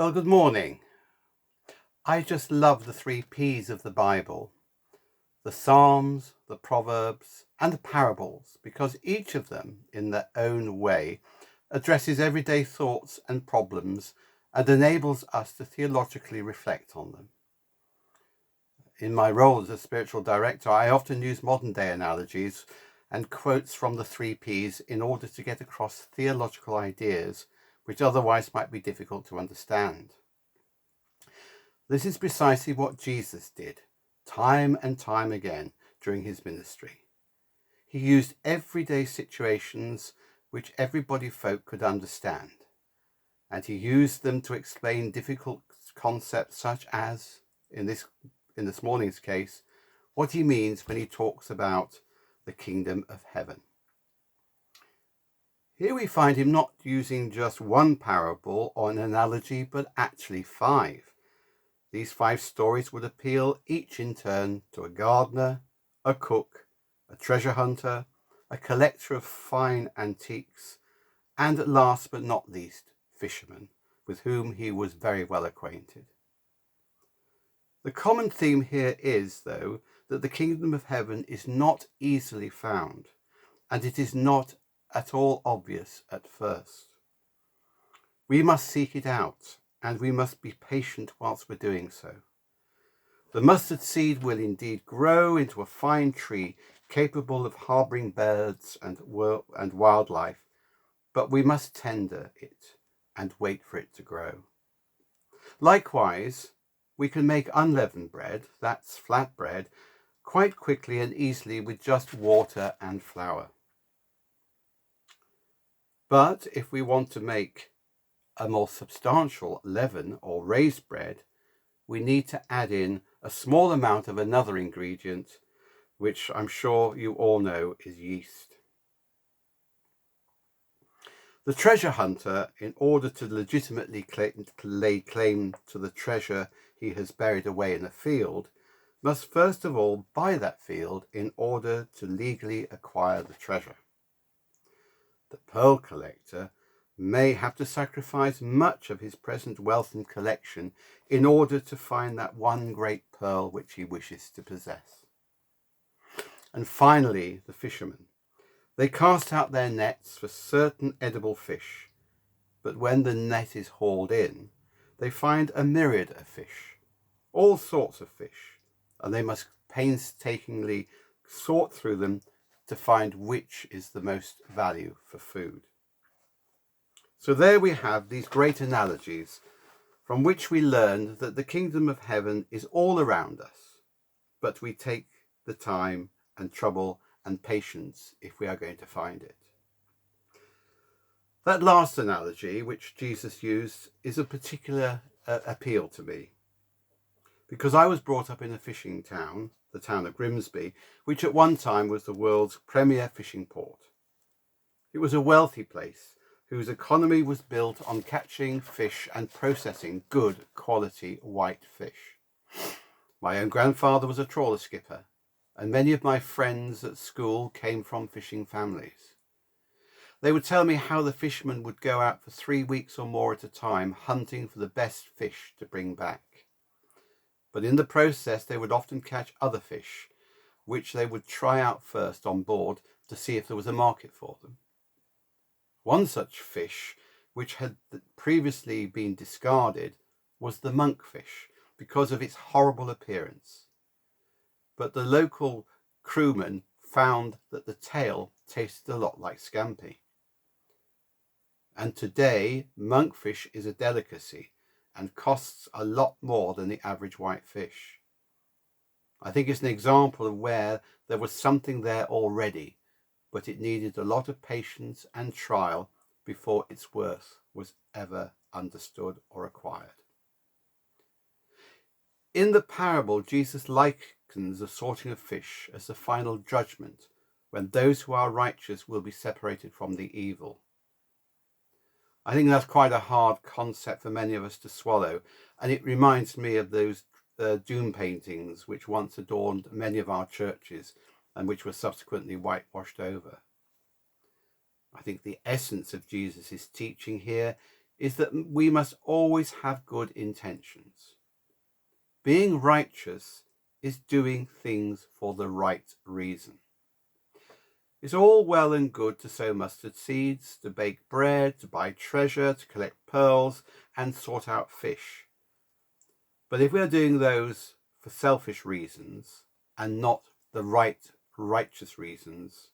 Well, good morning. I just love the 3 Ps of the Bible, the Psalms, the Proverbs, and the parables, because each of them, in their own way, addresses everyday thoughts and problems and enables us to theologically reflect on them. In my role as a spiritual director, I often use modern day analogies and quotes from the 3 Ps in order to get across theological ideas which otherwise might be difficult to understand. This is precisely what Jesus did, time and time again during his ministry. He used everyday situations which everybody folk could understand, and he used them to explain difficult concepts such as, in this morning's case, what he means when he talks about the kingdom of heaven. Here we find him not using just one parable or an analogy, but actually 5. These 5 stories would appeal each in turn to a gardener, a cook, a treasure hunter, a collector of fine antiques, and last but not least, fishermen, with whom he was very well acquainted. The common theme here is, though, that the kingdom of heaven is not easily found, and it is not at all obvious at first. We must seek it out, and we must be patient whilst we're doing so. The mustard seed will indeed grow into a fine tree capable of harbouring birds and wildlife, but we must tender it and wait for it to grow. Likewise, we can make unleavened bread, that's flat bread, quite quickly and easily with just water and flour. But if we want to make a more substantial leaven or raised bread, we need to add in a small amount of another ingredient, which I'm sure you all know is yeast. The treasure hunter, in order to legitimately lay claim to the treasure he has buried away in a field, must first of all buy that field in order to legally acquire the treasure. The pearl collector may have to sacrifice much of his present wealth and collection in order to find that one great pearl which he wishes to possess. And finally, the fishermen. They cast out their nets for certain edible fish, but when the net is hauled in, they find a myriad of fish, all sorts of fish, and they must painstakingly sort through them to find which is the most value for food. So there we have these great analogies from which we learn that the kingdom of heaven is all around us, but we take the time and trouble and patience if we are going to find it. That last analogy which Jesus used is a particular appeal to me, because I was brought up in a fishing town, the town of Grimsby, which at one time was the world's premier fishing port. It was a wealthy place whose economy was built on catching fish and processing good quality white fish. My own grandfather was a trawler skipper, and many of my friends at school came from fishing families. They would tell me how the fishermen would go out for 3 weeks or more at a time hunting for the best fish to bring back. But in the process they would often catch other fish, which they would try out first on board to see if there was a market for them. One such fish, which had previously been discarded, was the monkfish because of its horrible appearance. But the local crewmen found that the tail tasted a lot like scampi. And today, monkfish is a delicacy and costs a lot more than the average white fish. I think it's an example of where there was something there already, but it needed a lot of patience and trial before its worth was ever understood or acquired. In the parable, Jesus likens the sorting of fish as the final judgment, when those who are righteous will be separated from the evil. I think that's quite a hard concept for many of us to swallow, and it reminds me of those doom paintings which once adorned many of our churches and which were subsequently whitewashed over. I think the essence of Jesus' teaching here is that we must always have good intentions. Being righteous is doing things for the right reason. It's all well and good to sow mustard seeds, to bake bread, to buy treasure, to collect pearls, and sort out fish. But if we are doing those for selfish reasons and not the righteous reasons,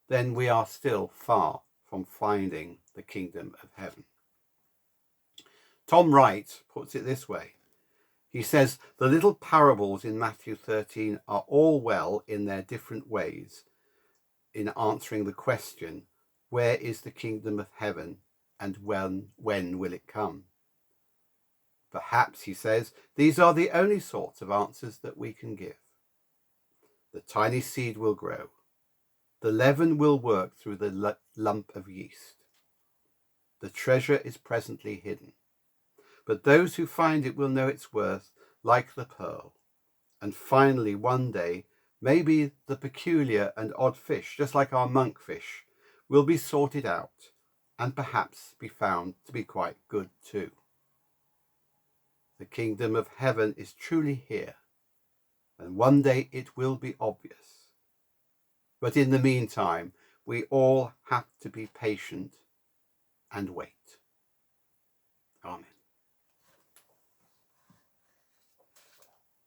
then we are still far from finding the kingdom of heaven. Tom Wright puts it this way. He says, the little parables in Matthew 13 are all well in their different ways in answering the question, where is the kingdom of heaven and when will it come? Perhaps, he says, these are the only sorts of answers that we can give. The tiny seed will grow. The leaven will work through the lump of yeast. The treasure is presently hidden, but those who find it will know its worth like the pearl. And finally, one day, maybe the peculiar and odd fish, just like our monkfish, will be sorted out and perhaps be found to be quite good too. The kingdom of heaven is truly here, and one day it will be obvious. But in the meantime, we all have to be patient and wait. Amen.